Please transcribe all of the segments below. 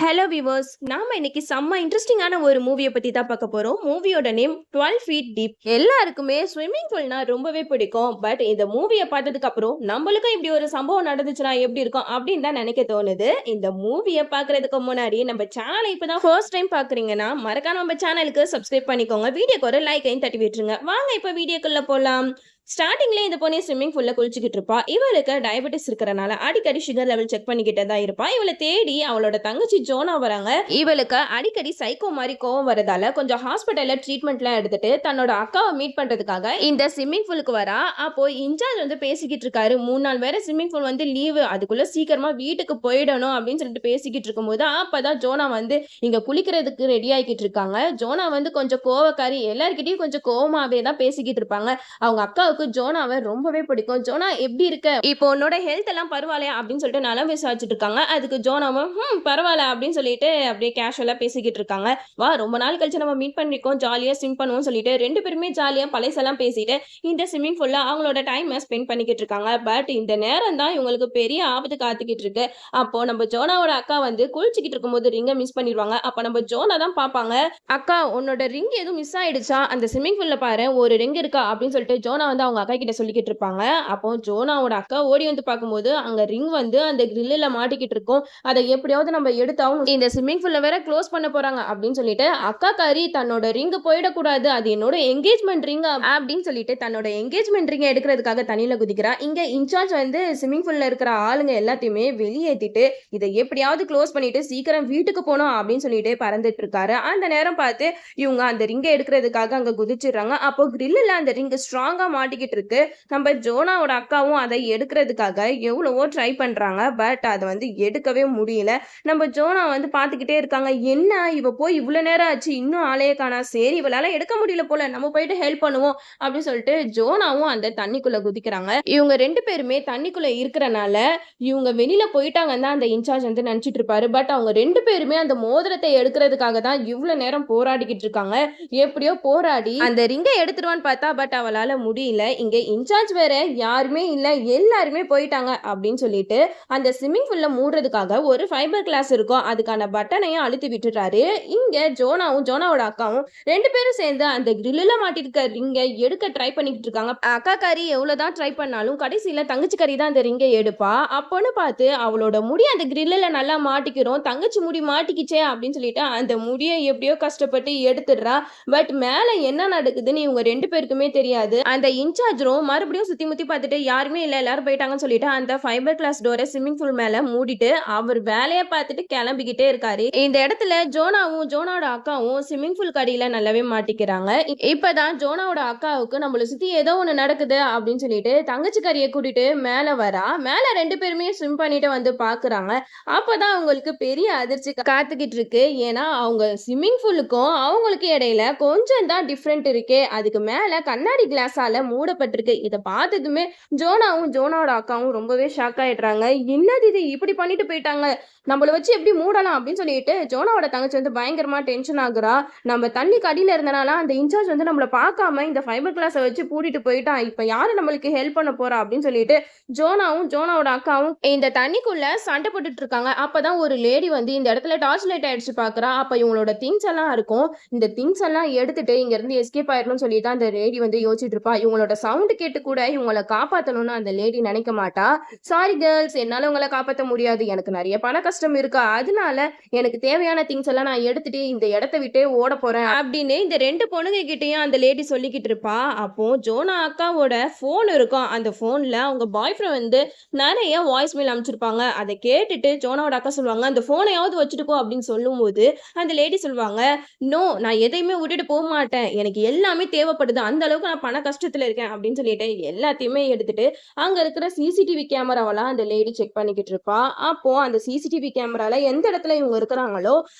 Hello viewers, நாம இன்னைக்கு செம்ம இன்ட்ரெஸ்டிங்கான ஒரு மூவியை பத்தி தான் பார்க்க போறோம். மூவியோட நேம் 12 ஃபீட் டீப். எல்லாருக்குமே ஸ்விம்மிங் பூல்னா ரொம்பவே பிடிக்கும். பட் இந்த மூவியை பார்த்ததுக்கு அப்புறம் நம்மளுக்கும் இப்படி ஒரு சம்பவம் நடந்துச்சுன்னா எப்படி இருக்கும் அப்படின்னு தான் நினைக்க தோணுது. இந்த மூவியை பார்க்கறதுக்கு முன்னாடி நம்ம சேனலை இப்பதான் ஃபர்ஸ்ட் டைம் பார்க்குறீங்கன்னா மறக்காம நம்ம சேனலுக்கு சப்ஸ்கிரைப் பண்ணிக்கோங்க. வீடியோக்கு ஒரு லைக்கையும் தட்டி விட்டுருங்க. வாங்க இப்போ வீடியோக்குள்ள போலாம். ஸ்டார்டிங்ல இந்த பொண்ணு ஸ்விம்மிங் பூல்ல குளிச்சுக்கிட்டு இருப்பா. இவளுக்கு டயபெட்டிஸ் இருக்கிறனால அடிக்கடி சுகர் லெவல் செக் பண்ணிக்கிட்டே தான் இருப்பா. இவளை தேடி அவளோட தங்கச்சி ஜோனா வராங்க. இவளுக்கு அடிக்கடி சைக்கோ மாதிரி கோவம் வரதால கொஞ்சம் ஹாஸ்பிட்டல்ல ட்ரீட்மெண்ட்லாம் எடுத்துட்டு தன்னோட அக்காவை மீட் பண்றதுக்காக இந்த ஸ்விம்மிங் பூலுக்கு வரா. அப்போ இன்சார்ஜ் வந்து பேசிக்கிட்டு இருக்காரு. 3 நாள் வேற ஸ்விம்மிங் பூல் வந்து லீவு, அதுக்குள்ள சீக்கிரமா வீட்டுக்கு போயிடணும் அப்படின்னு சொல்லிட்டு பேசிக்கிட்டு இருக்கும்போது அப்பதான் ஜோனா வந்து இங்க குளிக்கிறதுக்கு ரெடி ஆகிக்கிட்டு இருக்காங்க. ஜோனா வந்து கொஞ்சம் கோவக்காரி, எல்லார்கிட்டயும் கொஞ்சம் கோவமாவே தான் பேசிக்கிட்டு இருப்பாங்க. அவங்க அக்காவுக்கு ஜோனாவை ரொம்பவே பிடிக்கும். ஜோனா எப்படி இருக்க, இப்போ உன்னோட ஹெல்த் எல்லாம் பரவாயில்லையா அப்படின்னு சொல்லிட்டு நலம் விசாரிச்சுட்டு இருக்காங்க. அதுக்கு ஜோனாவும் பரவாயில்ல அப்படின்னு சொல்லிட்டு அப்படியே கேஷுவலா பேசிக்கிட்டு இருக்காங்க. வா, ரொம்ப நாள் கழிச்சு நம்ம மீட் பண்ணிருக்கோம், ஜாலியா ஸ்விம் பண்ணுவோம் சொல்லிட்டு ரெண்டு பேருமே ஜாலியா பழைசெல்லாம் பேசிட்டு இந்த ஸ்விம்மிங் ஃபுல்லா அவங்களோட டைம் ஸ்பெண்ட் பண்ணிக்கிட்டு இருக்காங்க. பட் இந்த நேரம் தான் இவங்களுக்கு பெரிய ஆபத்து காத்துக்கிட்டு இருக்கு. அப்போ நம்ம ஜோனாவோட அக்கா வந்து குளிச்சுக்கிட்டு இருக்கும்போது ரிங்க மிஸ் பண்ணிடுவாங்க. அப்ப நம்ம ஜோனா தான் பாப்பாங்க. அக்கா, உன்னோட ரிங் எதுவும் மிஸ் ஆயிடுச்சா, அந்த ஸ்விம்மிங் பூல்ல பாரு ஒரு ரிங் இருக்கா அப்படின்னு சொல்லிட்டு ஜோனா வந்து அவங்க அக்கா கிட்ட சொல்லிக்கிட்டு இருப்பாங்க. அப்போ ஜோனாவோட அக்கா ஓடி வந்து பார்க்கும்போது அங்க ரிங் வந்து அந்த கிரில்ல மாட்டிக்கிட்டு இருக்கும். அதை எப்படியாவது நம்ம எடுத்தாவும் இந்த ஸ்விம்மிங் பூல்ல வேற க்ளோஸ் பண்ண போறாங்க அப்படின்னு சொல்லிட்டு அக்கா காரி தன்னோட ரிங் போயிடக்கூடாது, அது என்னோட என்கேஜ்மெண்ட் ரிங் அப்படின்னு சொல்லிட்டு தன்னோட என்கேஜ்மெண்ட் ரிங்கை எடுக்கிறதுக்காக தண்ணியில குதிக்கிறா. இங்க இன்சார்ஜ் வந்து ஸ்விம்மிங் பூல்ல இருக்கிற ஆளுங்க எல்லாத்தையுமே வெளியேற்றிட்டு இதை எப்படியாவது க்ளோஸ் பண்ணிட்டு சீக்கிரம் வீட்டுக்கு போகணும் அப்படின்னு சொல்லிட்டு பறந்துட்டு இருக்காரு. அந்த நேரம் பார்த்து இவங்க அந்த ரிங்கை எடுக்கிறதுக்காக அங்க குதிச்சிடுறாங்க. அப்போ கிரில்ல அந்த ரிங் ஸ்ட்ராங்கா மாட்டிக்கிட்டு இருக்கு. நம்ம ஜோனாவோட அக்காவும் அதை எடுக்கிறதுக்காக எவ்வளவோ ட்ரை பண்றாங்க. பட் அதை வந்து எடுக்கவே முடியல. நம்ம ஜோனா வந்து பார்த்துக்கிட்டே இருக்காங்க. என்ன இவ போய் இவ்வளவு நேரம் ஆச்சு இன்னும் ஆளையே காணா, சரி இவளால எடுக்க முடியல போல, நம்ம போயிட்டு ஹெல்ப் பண்ணுவோம் அப்படின்னு சொல்லிட்டு ஜோனாவும் அந்த தண்ணிக்குள்ள குதிக்கிறாங்க. இவங்க ரெண்டு பேருமே தண்ணிக்குள்ள இருக்கிறனால இவங்க வெளியில போயிட்டாங்கன்னு தான் அந்த இன்சார்ஜ் வந்து நினைச்சிட்டு இருப்பாரு. பட் அவங்க ரெண்டு பேருமே அந்த மோதிரத்தை எடுக்கிறதுக்காக தான் இவ்வளவு நேரம் போராடிக்கிட்டு இருக்காங்க. எப்படியோ போராடி அந்த ரிங்கை எடுத்துருவான்னு பார்த்தா பட் அவளால முடியல. இங்க இன்சார்ஜ் வேற யாருமே இல்ல, எல்லாருமே போயிட்டாங்க அப்படின்னு சொல்லிட்டு அந்த ஸ்விம்மிங் பூல்ல மூடுறதுக்காக ஒரு ஃபைபர் கிளாஸ் இருக்கும், அதுக்கான பட்டனையும் அழுத்தி விட்டுறாரு. இங்க ஜோனாவும் ஜோனாவோட அக்காவும் ரெண்டு பேரும் சேர்ந்து அந்த கிரில்ல மாட்டிருக்க ரிங்கை எடுக்க ட்ரை பண்ணிட்டு இருக்காங்க. அக்கா காரி எவ்வளவுதான் ட்ரை பண்ணாலும் கடைசியில தங்கச்சி காரி தான் அந்த ரிங்கை எடுப்பா. அப்போன்னு பார்த்து அவளோட முடி அந்த கிரில்ல நல்லா மாட்டிக்கிறோம், தங்கச்சி முடி மாட்டிக்கிச்சே அப்படின்னு சொல்லிட்டு அந்த முடியை எப்படியோ கஷ்டப்பட்டு எடுத்துடுறா. பட் மேல என்ன நடக்குதுன்னு இவங்க ரெண்டு பேருக்குமே தெரியாது. அந்த இன்சார்ஜரும் மறுபடியும் சுத்தி முத்தி பார்த்துட்டு யாருமே இல்ல, எல்லாரும் போயிட்டாங்கன்னு சொல்லிட்டு அந்த ஃபைபர் கிளாஸ் டோரை ஸ்விம்மிங் பூல் மேல மூடிட்டு அவர் வேலையை பார்த்துட்டு கிளம்பிக்கிட்டே இருக்காரு. இந்த இடத்துல ஜோனாவும் ஜோனாவோட அக்காவும் ஸ்விம்மிங் பூல் கடியில நல்லாவே மாட்டிக்கிறாங்க. இப்பதான் ஜோனாவோட அக்காவுக்கு நம்மள சுத்தி ஏதோ ஒண்ணு நடக்குது அப்படின்னு சொல்லிட்டு தங்கச்சி கறியை கூட்டிட்டு மேல வரா. மேல ரெண்டு பேருமே ஸ்விம் பண்ணிட்டு வந்து பாக்குறாங்க. அப்பதான் அவங்களுக்கு பெரிய அதிர்ச்சி காத்துக்கிட்டு இருக்கு. ஏன்னா அவங்க ஸ்விம்மிங் பூலுக்கும் அவங்களுக்கு இடையில கொஞ்சம் தான் டிஃப்ரெண்ட் இருக்கே, அதுக்கு மேல கண்ணாடி கிளாஸால மூடப்பட்டிருக்கு. இதை பார்த்ததுமே ஜோனாவும் ஜோனாவோட அக்காவும் ரொம்பவே ஷாக் ஆயிடுறாங்க. என்னது இது, இப்படி பண்ணிட்டு போயிட்டாங்க, நம்மள வச்சு எப்படி மூடலாம் அப்படின்னு சொல்லிட்டு ஜோனாவோட தங்கச்சி வந்து பயங்கரமா டென்ஷன் ஆகுறா. நம்ம தண்ணி கடியில இருந்தனால அந்த இன்சார்ஜ் வந்து நம்மள பார்க்காம இந்த ஃபைபர் கிளாஸை வச்சு பூட்டிட்டு போயிட்டான், இப்ப யாரு நம்மளுக்கு ஹெல்ப் பண்ண போறா அப்படின்னு சொல்லிட்டு ஜோனாவும் ஜோனாவோட அக்காவும் இந்த தண்ணிக்குள்ள சண்டை போட்டுட்டு இருக்காங்க. அப்பதான் ஒரு லேடி வந்து இந்த இடத்துல டார்ச் லைட் அடிச்சு பாக்குறா. அப்ப இவங்களோட திங்ஸ் எல்லாம் இருக்கும், இந்த திங்ஸ் எல்லாம் எடுத்துட்டு இங்க இருந்து எஸ்கேப் ஆயிடணும்னு சொல்லிட்டு அந்த லேடி வந்து யோசிச்சுட்டு இருப்பா. இவங்களோட சவுண்ட் கேட்டு கூட இவங்களை காப்பாத்தணும்னு அந்த லேடி நினைக்க மாட்டா. சாரி கேர்ள்ஸ், என்னால உங்களை காப்பாற்ற முடியாது, எனக்கு நிறைய பண கஷ்டம் இருக்கா, அதனால எனக்கு தேவையான திங்ஸ் எல்லாம் நான் எடுத்துட்டு இந்த இடத்த விட்டே ஓட போறேன் அப்படின்னு இந்த ரெண்டு பொண்ணுங்க கிட்டையும் அந்த லேடி சொல்லிக்கிட்டு இருப்பா. அப்போ ஜோனா அக்காவோட போன் இருக்கும், அந்த போன்ல அவங்க பாய் ஃப்ரெண்ட் வந்து நிறைய வாய்ஸ் மெயில் அனுப்பிச்சிருப்பாங்க. அதை கேட்டுட்டு ஜோனாவோட அக்கா சொல்லுவாங்க, அந்த போனையாவது வச்சுட்டு போ அப்படின்னு சொல்லும் போது அந்த லேடி சொல்லுவாங்க, நோ, நான் எதையுமே விட்டுட்டு போக மாட்டேன், எனக்கு எல்லாமே தேவைப்படுது, அந்த அளவுக்கு நான் பண கஷ்டத்துல இருக்கேன் அப்படின்னு சொல்லிட்டு எல்லாத்தையுமே எடுத்துட்டு அங்க இருக்கிற சிசிடிவி கேமராவெல்லாம் அந்த லேடி செக் பண்ணிக்கிட்டு இருப்பா. அப்போ அந்த சிசிடிவி கேமரால எந்த இடத்துல இவங்க இருக்கிறாங்களோ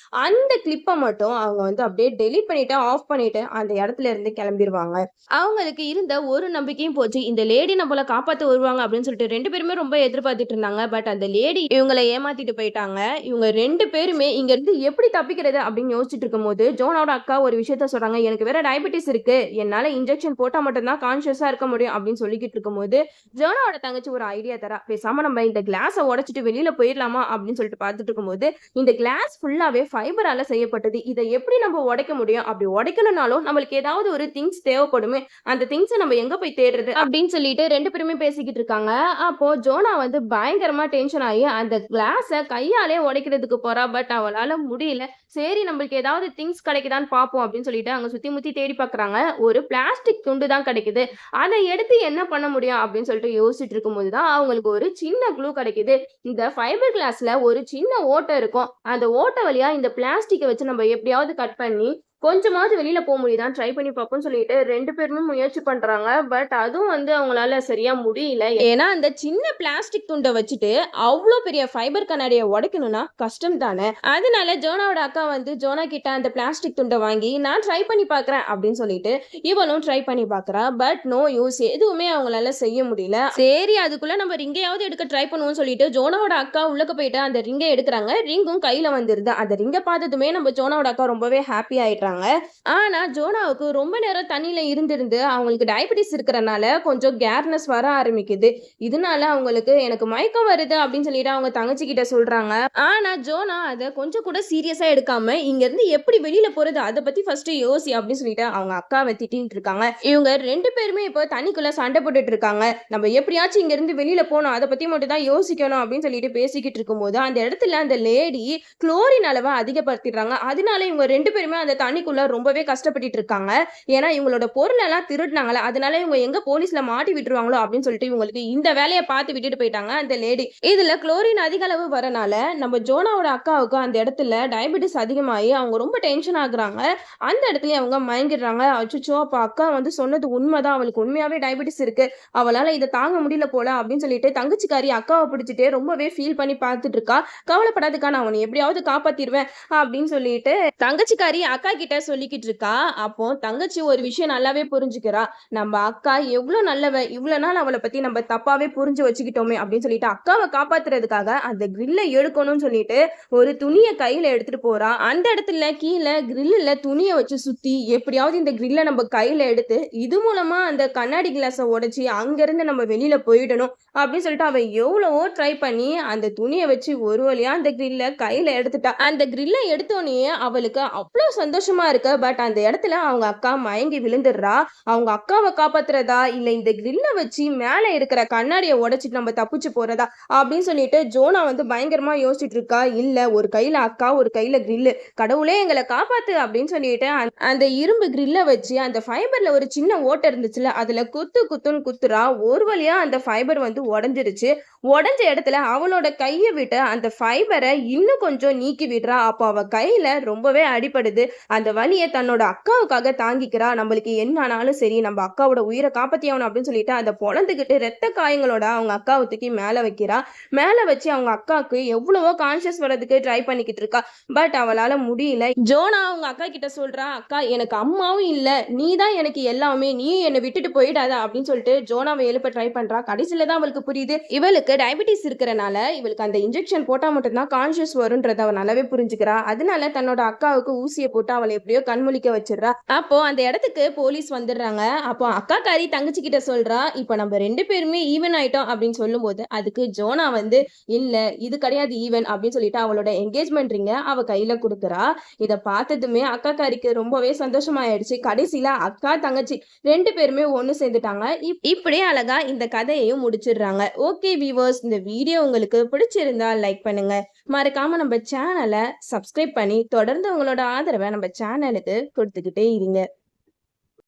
அந்த கிளிப்பை மட்டும் அவங்க வந்து அப்படியே டெலீட் பண்ணிட்டு ஆஃப் பண்ணிட்டு அந்த இடத்துல இருந்து கிளம்பிடுவாங்க. அவங்களுக்கு இருந்த ஒரு நம்பிக்கையும் போச்சு, இந்த லேடி நம்மள காப்பாத்த வருவாங்க அப்படின்னு சொல்லிட்டு ரெண்டு பேருமே ரொம்ப எதிர்பார்த்துட்டு இருந்தாங்க. பட் அந்த லேடி இவங்களை ஏமாத்திட்டு போயிட்டாங்க. இவங்க ரெண்டு பேருமே இங்க இருந்து எப்படி தப்பிக்கிறது அப்படின்னு யோசிச்சுட்டு இருக்கும் போது ஜோனாவோட அக்கா ஒரு விஷயத்த சொல்றாங்க, எனக்கு வேற டயபெட்டிஸ் இருக்கு, என்னால இன்ஜெக்ஷன் போட்டா மட்டும்தான் கான்ஷியஸ் கான்ஷியஸா இருக்க முடியும் அப்படின்னு சொல்லிக்கிட்டு இருக்கும்போது ஜோனாவோட தங்கச்சி ஒரு ஐடியா தரா. பேசாம நம்ம இந்த கிளாஸ உடைச்சிட்டு வெளியில போயிடலாமா அப்படின்னு சொல்லிட்டு பார்த்துட்டு இருக்கும்போது, இந்த கிளாஸ் ஃபுல்லாவே ஃபைபரால செய்யப்பட்டது. இத எப்படி நம்ம உடைக்க முடியும்? அப்படி உடைக்கணும்னாலும் நம்மளுக்கு ஏதாவது ஒரு திங்ஸ் தேவைப்படுமே. அந்த திங்ஸ நம்ம எங்க போய் தேடுறது? அப்படின்னு சொல்லிட்டு 2 பேருமே பேசிக்கிட்டு இருக்காங்க. அப்போ ஜோனா வந்து பயங்கரமா டென்ஷன் ஆகி அந்த கிளாஸ கையாலே உடைக்கிறதுக்கு போறா. பட் அவளால முடியல. சரி நம்மளுக்கு ஏதாவது திங்ஸ் கிடைக்குதான்னு பார்ப்போம் அப்படின்னு சொல்லிட்டு அங்க சுத்தி முத்தி தேடி பார்க்குறாங்க. ஒரு பிளாஸ்டிக் துண்டு தான் கிடைக்குது. அத எடுத்து என்ன பண்ண முடியும் அப்படின்னு சொல்லிட்டு யோசிச்சுட்டு இருக்கும்போது தான் அவங்களுக்கு ஒரு சின்ன க்ளூ கிடைக்குது. இந்த ஃபைபர் கிளாஸ்ல ஒரு சின்ன ஓட்டை இருக்கும். அந்த ஓட்டை வழியா இந்த பிளாஸ்டிக்க வச்சு நம்ம எப்படியாவது கட் பண்ணி கொஞ்சமாவது வெளியில போ முடியுதான்னு ட்ரை பண்ணி பார்ப்போம்னு சொல்லிட்டு 2 பேருமே முயற்சி பண்றாங்க. பட் அதுவும் வந்து அவங்களால சரியா முடியல. ஏன்னா அந்த சின்ன பிளாஸ்டிக் துண்ட வச்சுட்டு அவ்ளோ பெரிய ஃபைபர் கண்ணாடிய உடைக்கணும்னா கஷ்டம் தானே. அதனால ஜோனாவோட அக்கா வந்து ஜோனா கிட்ட அந்த பிளாஸ்டிக் துண்ட வாங்கி நான் ட்ரை பண்ணி பார்க்கறேன் அப்படின்னு சொல்லிட்டு இவளும் ட்ரை பண்ணி பார்க்கறா. But no use. எதுவுமே அவங்களால செய்ய முடியல. சரி அதுக்குள்ள நம்ம ரிங்கையாவது எடுக்க ட்ரை பண்ணுவோம்னு சொல்லிட்டு ஜோனாவோட அக்கா உள்ளக்க போயிட்டு அந்த ரிங்கை எடுக்கிறாங்க. ரிங்கும் கையில வந்துருது. அந்த ரிங்கை பார்த்ததுமே நம்ம ஜோனாவோட அக்கா ரொம்பவே ஹாப்பி ஆயிடுறாங்க. ஆனா ஜோனாவுக்கு ரொம்ப நேரம் தண்ணியில இருந்திருந்து அவங்களுக்கு டயபெட்டிஸ் இருக்கிறனால கொஞ்சம் கேர்னஸ் வர ஆரம்பிக்குது. இதனால அவங்களுக்கு எனக்கு மயக்கம் வருது அப்படின்னு சொல்லிட்டு அவங்க தங்கச்சி கிட்ட சொல்றாங்க. ஆனா ஜோனா அதை கொஞ்சம் கூட சீரியஸா எடுக்காம இங்க இருந்து எப்படி வெளியில போறது அதை பத்தி ஃபர்ஸ்ட் யோசி அப்படின்னு சொல்லிட்டு அவங்க அக்காவை திட்டிட்டு இருக்காங்க. இவங்க 2 பேருமே இப்போ தண்ணிக்குள்ள சண்டை போட்டுட்டு இருக்காங்க. நம்ம எப்படியாச்சும் இங்க இருந்து வெளியில போனோம் அதை பத்தி மட்டும் தான் யோசிக்கணும் அப்படின்னு சொல்லிட்டு பேசிக்கிட்டு இருக்கும்போது அந்த இடத்துல அந்த லேடி குளோரின் அளவை அதிகப்படுத்திடுறாங்க. அதனால இவங்க 2 பேருமே அந்த தண்ணிக்குள்ள ரொம்பவே கஷ்டப்பட்டுட்டு இருக்காங்க. ஏன்னா இவங்களோட பொருள் எல்லாம் திருடினாங்களா, அதனால இவங்க எங்க போலீஸ்ல மாட்டி விட்டுருவாங்களோ அப்படின்னு சொல்லிட்டு இவங்களுக்கு இந்த வேலையை பார்த்து விட்டுட்டு போயிட்டாங்க அந்த லேடி. இதுல குளோரின் அதிக அளவு வரனால நம்ம ஜோனாவோட அக்காவுக்கு அந்த இடத்துல டயபெட்டிஸ் அதிகமாகி அவங்க ரொம்ப டென்ஷன் ஆகுறாங்க. அந்த இடத்துல அவங்க மயங்கிடுறாங்க. அச்சோ அப்ப அக்கா வந்து சொன்னது உண்மைதான், அவளுக்கு உண்மையாவே டயபெட்டிஸ் இருக்கு, அவளால இதை தாங்க முடியல போல அப்படின்னு சொல்லிட்டு தங்கச்சிக்காரி அக்காவை பிடிச்சிட்டு ரொம்பவே ஃபீல் பண்ணி பார்த்துட்டு இருக்கா. கவலைப்படாதுக்கா, நான் அவனை எப்படியாவது காப்பாத்திடுவேன் அப்படின்னு சொல்லிட்டு தங்கச்சிக்காரி அக்கா கிட்ட சொல்லிக்கிட்டு இருக்கா. அப்போ தங்கச்சி ஒரு விஷயம் நல்லாவே புரிஞ்சுக்கிறா. நம்ம அக்கா எவ்வளவு நல்லவ, இவ்வளவு நாள் அவளை பத்தி நம்ம தப்பாவே புரிஞ்சு வச்சுக்கிட்டோமே அப்படின்னு சொல்லிட்டு அக்காவை காப்பாத்துறதுக்காக அந்த கிரில்ல எடுக்கணும்னு சொல்லிட்டு ஒரு துணியை கையில எடுத்துட்டு போறா. அந்த இடத்துல கீழே கிரில்ல துணியை வச்சு சுத்தி எப்படியாவது இந்த கிரில்ல நம்ம கையில எடுத்து இது மூலமா அந்த கண்ணாடி கிளாஸை உடைச்சி அங்கிருந்து நம்ம வெளியில போயிடணும் அப்படின்னு சொல்லிட்டு அவ எவ்வளவோ ட்ரை பண்ணி அந்த துணியை வச்சு ஒரு வழியா அந்த கிரில்ல கையில எடுத்துட்டா. அந்த கிரில்ல எடுத்தோடனே அவளுக்கு அவ்வளவு சந்தோஷமா இருக்கு. பட் அந்த இடத்துல அவங்க அக்கா மயங்கி விழுந்துடுறா. அவங்க அக்காவை காப்பாத்துறதா இல்ல இந்த கிரில்ல வச்சு மேல இருக்கிற கண்ணாடியை உடைச்சிட்டு நம்ம தப்பிச்சு போறதா அப்படின்னு சொல்லிட்டு ஜோனா வந்து பயங்கரமா யோசிச்சுட்டு இருக்கா. இல்ல ஒரு கையில அக்கா ஒரு கையில கிரில்லு, கடவுளே எங்களை காப்பாத்து அப்படின்னு சொல்லிட்டு அந்த இரும்பு கிரில்ல வச்சு அந்த ஃபைபர்ல ஒரு சின்ன ஓட்டை இருந்துச்சுல அதுல குத்து குத்துன்னு குத்துறா. ஒரு வழியா அந்த ஃபைபர் வந்து உடஞ்சிருச்சு. உடஞ்ச இடத்துல அவளோட கையை விட்டு அந்த ஃபைபரை இன்னும் கொஞ்சம் நீக்கி விடுறா. அப்போ அவ கையில ரொம்பவே அடிபடுது. அந்த வலியை தன்னோட அக்காவுக்காக தாங்கிக்கிறா. நம்மளுக்கு என்ன ஆனாலும் சரி நம்ம அக்காவோட உயிரை காப்பாத்தி ஆகணும் அப்படின்னு சொல்லிட்டு அதை பொழந்துக்கிட்டு ரத்த காயங்களோட அவங்க அக்காவை தூக்கி மேல வைக்கிறா. மேல வச்சு அவங்க அக்காவுக்கு எவ்வளவோ கான்சியஸ் வர்றதுக்கு ட்ரை பண்ணிக்கிட்டு இருக்கா. பட் அவளால முடியல. ஜோனா அவங்க அக்கா கிட்ட சொல்றா, அக்கா எனக்கு அம்மாவும் இல்ல, நீ தான் எனக்கு எல்லாமே, நீ என்னை விட்டுட்டு போயிடாத அப்படின்னு சொல்லிட்டு ஜோனாவை எழுப்ப ட்ரை பண்றா. கடைசியில தான் அவளுக்கு புரியுது இவளுக்கு டயபெட்டிஸ் இருக்கிறனால இவளுக்கு அந்த இன்ஜெக்ஷன் போட்டா மட்டும்தான் கான்சியஸ் வரும்ன்றத அவ நல்லாவே புரிஞ்சுக்கிறா. அதனால தன்னோட அக்காவுக்கு ஊசியை போட்டு அவளை எப்படியோ கண்முழிக்க வச்சிடறா. அப்போ அந்த இடத்துக்கு போலீஸ் வந்துடுறாங்க. அப்போ அக்கா காரி தங்கச்சி கிட்ட சொல்றா, இப்போ நம்ம 2 பேருமே ஈவன் ஆயிட்டோம் அப்படின்னு சொல்லும் போது அதுக்கு ஜோனா வந்து இல்ல இது கிடையாது ஈவன் அப்படின்னு சொல்லிட்டு அவளோட என்கேஜ்மெண்ட் ரிங்க அவ கையில கொடுக்குறா. இதை பார்த்ததுமே அக்கா காரிக்கு ரொம்பவே சந்தோஷமாயிடுச்சு. கடைசியில அக்கா தங்கச்சி 2 பேருமே ஒண்ணு சேர்ந்துட்டாங்க. இப்படியே அழகா இந்த கதையையும் முடிச்சிடுறாங்க. ஓகே வியூவர்ஸ், இந்த வீடியோ உங்களுக்கு பிடிச்சிருந்தா லைக் பண்ணுங்க, மறக்காம நம்ம சேனலை சப்ஸ்கிரைப் பண்ணி தொடர்ந்து உங்களோட ஆதரவை நம்ம சேனலுக்கு கொடுத்துக்கிட்டே இருங்க.